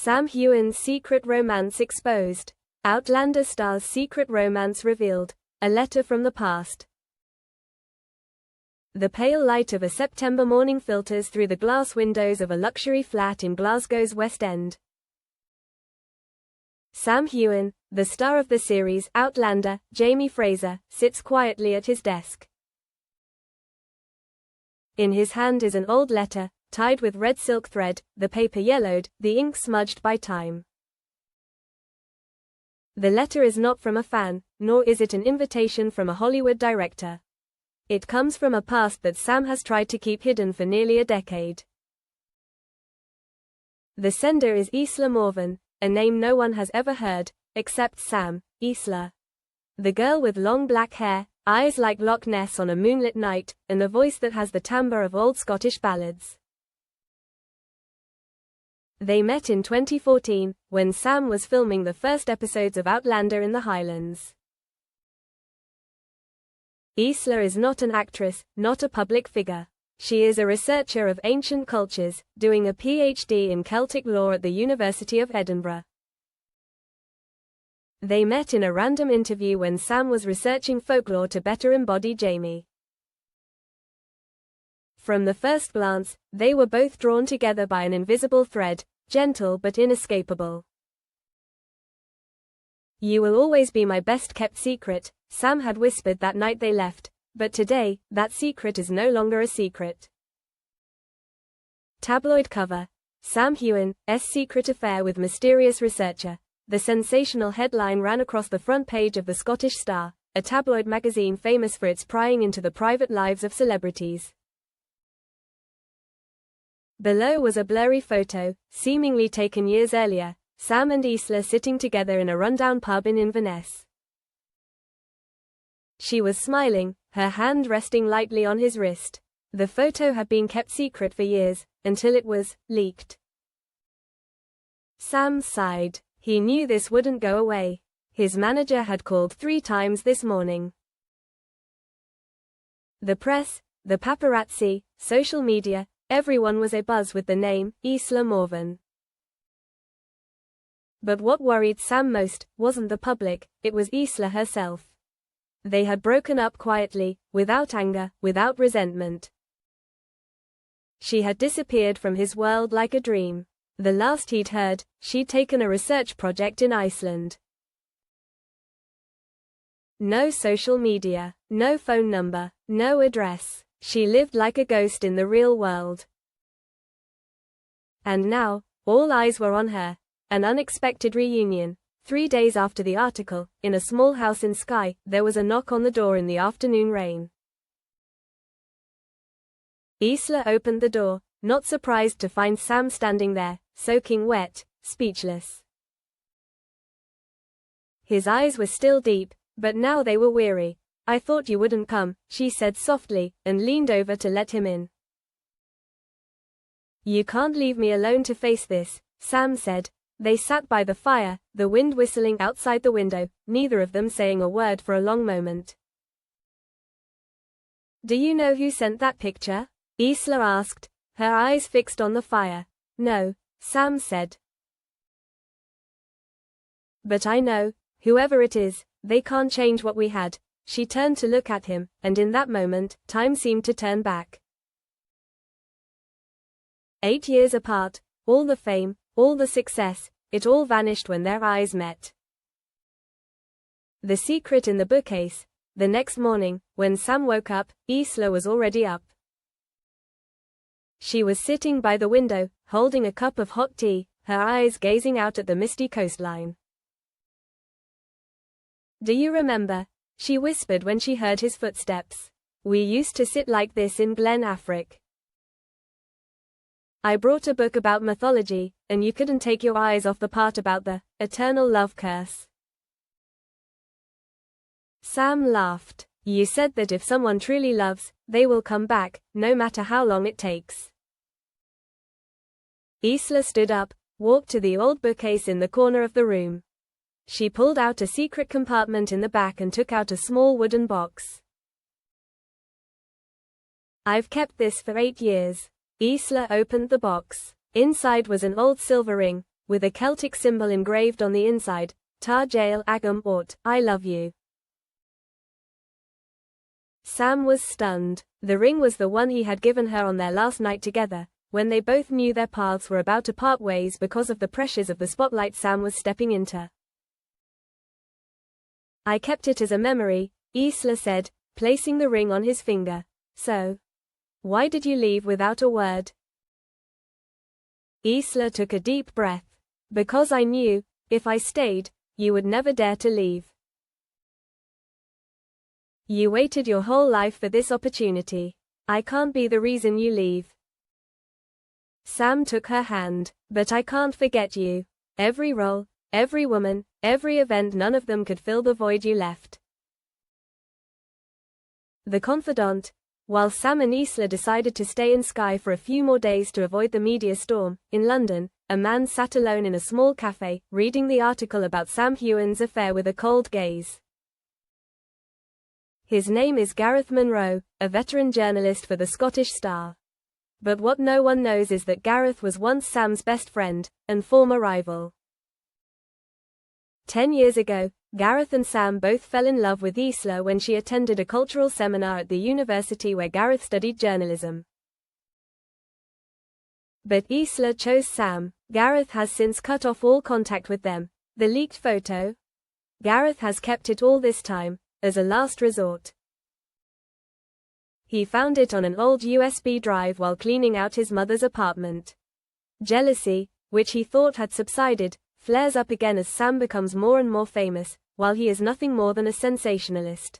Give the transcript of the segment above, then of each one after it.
Sam Heughan's secret romance exposed. Outlander star's secret romance revealed. A letter from the past. The pale light of a September morning filters through the glass windows of a luxury flat in Glasgow's West End. Sam Heughan, the star of the series Outlander, Jamie Fraser, sits quietly at his desk. In his hand is an old letter, tied with red silk thread, the paper yellowed, the ink smudged by time. The letter is not from a fan, nor is it an invitation from a Hollywood director. It comes from a past that Sam has tried to keep hidden for nearly a decade. The sender is Isla Morvan, a name no one has ever heard, except Sam, Isla. The girl with long black hair, eyes like Loch Ness on a moonlit night, and a voice that has the timbre of old Scottish ballads. They met in 2014, when Sam was filming the first episodes of Outlander in the Highlands. Isla is not an actress, not a public figure. She is a researcher of ancient cultures, doing a PhD in Celtic law at the University of Edinburgh. They met in a random interview when Sam was researching folklore to better embody Jamie. From the first glance, they were both drawn together by an invisible thread, gentle but inescapable. "You will always be my best-kept secret," Sam had whispered that night they left, but today, that secret is no longer a secret. Tabloid cover. Sam Heughan's secret affair with mysterious researcher. The sensational headline ran across the front page of the Scottish Star, a tabloid magazine famous for its prying into the private lives of celebrities. Below was a blurry photo, seemingly taken years earlier, Sam and Isla sitting together in a rundown pub in Inverness. She was smiling, her hand resting lightly on his wrist. The photo had been kept secret for years, until it was leaked. Sam sighed. He knew this wouldn't go away. His manager had called 3 times this morning. The press, the paparazzi, social media, everyone was abuzz with the name, Isla Morvan. But what worried Sam most wasn't the public, it was Isla herself. They had broken up quietly, without anger, without resentment. She had disappeared from his world like a dream. The last he'd heard, she'd taken a research project in Iceland. No social media, no phone number, no address. She lived like a ghost in the real world. And now, all eyes were on her. An unexpected reunion. 3 days after the article, in a small house in Skye, there was a knock on the door in the afternoon rain. Isla opened the door, not surprised to find Sam standing there, soaking wet, speechless. His eyes were still deep, but now they were weary. "I thought you wouldn't come," she said softly, and leaned over to let him in. "You can't leave me alone to face this," Sam said. They sat by the fire, the wind whistling outside the window, neither of them saying a word for a long moment. "Do you know who sent that picture?" Isla asked, her eyes fixed on the fire. "No," Sam said. "But I know, whoever it is, they can't change what we had." She turned to look at him, and in that moment, time seemed to turn back. 8 years apart, all the fame, all the success, it all vanished when their eyes met. The secret in the bookcase. The next morning, when Sam woke up, Isla was already up. She was sitting by the window, holding a cup of hot tea, her eyes gazing out at the misty coastline. "Do you remember?" she whispered when she heard his footsteps. "We used to sit like this in Glen Affric. I brought a book about mythology, and you couldn't take your eyes off the part about the eternal love curse." Sam laughed. "You said that if someone truly loves, they will come back, no matter how long it takes." Isla stood up, walked to the old bookcase in the corner of the room. She pulled out a secret compartment in the back and took out a small wooden box. "I've kept this for 8 years. Isla opened the box. Inside was an old silver ring, with a Celtic symbol engraved on the inside, Tar Jail Agam Ort, I love you. Sam was stunned. The ring was the one he had given her on their last night together, when they both knew their paths were about to part ways because of the pressures of the spotlight Sam was stepping into. I kept it as a memory, Isla said, placing the ring on his finger. So, why did you leave without a word? Isla took a deep breath. Because I knew, if I stayed, you would never dare to leave. You waited your whole life for this opportunity. I can't be the reason you leave. Sam took her hand. But I can't forget you. Every role, every woman, every event, none of them could fill the void you left. The confidant. While Sam and Isla decided to stay in Skye for a few more days to avoid the media storm, in London, a man sat alone in a small cafe, reading the article about Sam Heughan's affair with a cold gaze. His name is Gareth Munro, a veteran journalist for the Scottish Star. But what no one knows is that Gareth was once Sam's best friend, and former rival. 10 years ago, Gareth and Sam both fell in love with Isla when she attended a cultural seminar at the university where Gareth studied journalism. But Isla chose Sam. Gareth has since cut off all contact with them. The leaked photo? Gareth has kept it all this time, as a last resort. He found it on an old USB drive while cleaning out his mother's apartment. Jealousy, which he thought had subsided, flares up again as Sam becomes more and more famous, while he is nothing more than a sensationalist.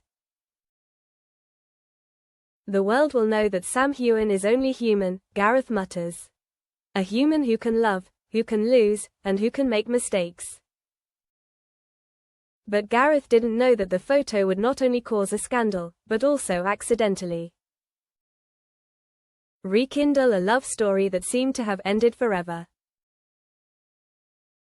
The world will know that Sam Heughan is only human, Gareth mutters. A human who can love, who can lose, and who can make mistakes. But Gareth didn't know that the photo would not only cause a scandal, but also accidentally rekindle a love story that seemed to have ended forever.